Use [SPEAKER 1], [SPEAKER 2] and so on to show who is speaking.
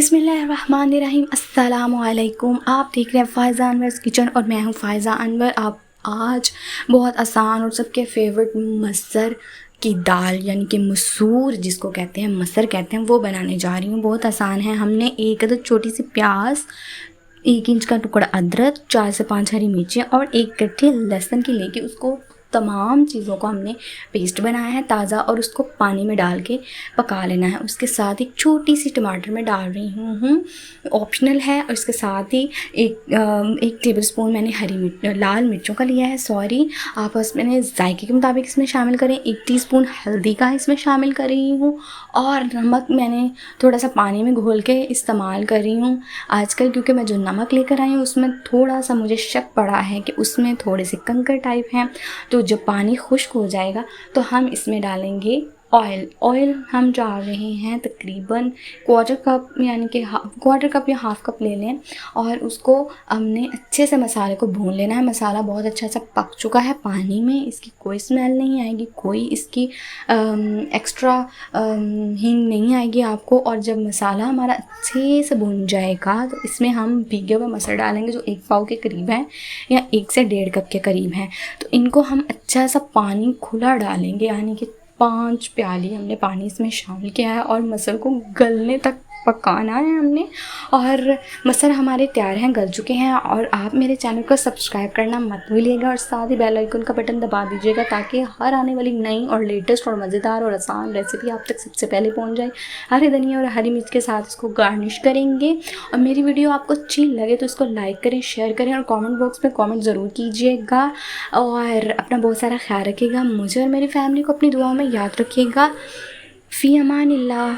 [SPEAKER 1] बिस्मिल्लाहिर्रहमानिर्रहीम। अस्सलामुअलैकुम। आप देख रहे हैं फ़ायज़ा अनवर किचन और मैं हूं फ़ायज़ा अनवर। आप आज बहुत आसान और सबके फेवरेट मसर की दाल यानी कि मसूर जिसको कहते हैं मसर कहते हैं वो बनाने जा रही हूँ। बहुत आसान है। हमने एक अदद छोटी सी प्याज, 1 इंच का टुकड़ा अदरक, 4 से 5 हरी मिर्चें और एक कट्टी लहसुन की लेके उसको तमाम चीज़ों को हमने पेस्ट बनाया है ताज़ा और उसको पानी में डाल के पका लेना है। उसके साथ एक छोटी सी टमाटर मैं डाल रही हूँ, ऑप्शनल है। और इसके साथ ही एक टेबलस्पून मैंने लाल मिर्चों का लिया है। सॉरी, आप उसमें जायके के मुताबिक इसमें शामिल करें। 1 टीस्पून हल्दी का इसमें शामिल कर रही हूँ और नमक मैंने थोड़ा सा पानी में घोल के इस्तेमाल कर रही हूँ आजकल, क्योंकि मैं जो नमक लेकर आई हूँ उसमें थोड़ा सा मुझे शक पड़ा है कि उसमें थोड़े से कंकर टाइप हैं। तो जब पानी खुश्क हो जाएगा तो हम इसमें डालेंगे ऑयल हम डाल रहे हैं तकरीबन क्वार्टर कप, यानी कि क्वार्टर कप या हाफ़ कप ले लें और उसको हमने अच्छे से मसाले को भून लेना है। मसाला बहुत अच्छा सा पक चुका है पानी में, इसकी कोई स्मेल नहीं आएगी, कोई इसकी एक्स्ट्रा हींग नहीं आएगी आपको। और जब मसाला हमारा अच्छे से भून जाएगा तो इसमें हम भीगे हुए मसर डालेंगे जो 1 पाव के करीब है या 1 से 1.5 कप के करीब है। तो इनको हम अच्छा सा पानी खुला डालेंगे, यानी कि 5 प्याली हमने पानी इसमें शामिल किया है और मसर को गलने तक पकाना है हमने। और मसर हमारे तैयार हैं, गल चुके हैं। और आप मेरे चैनल को सब्सक्राइब करना मत भूलिएगा और साथ ही बेल आइकन का बटन दबा दीजिएगा ताकि हर आने वाली नई और लेटेस्ट और मज़ेदार और आसान रेसिपी आप तक सबसे पहले पहुंच जाए। हरी धनिया और हरी मिर्च के साथ इसको गार्निश करेंगे। और मेरी वीडियो आपको अच्छी लगे तो इसको लाइक करें, शेयर करें और कॉमेंट बॉक्स में कॉमेंट ज़रूर कीजिएगा। और अपना बहुत सारा ख्याल रखिएगा। मुझे और मेरी फैमिली को अपनी दुआओं में याद रखिएगा। फ़ी अमानिल्लाह।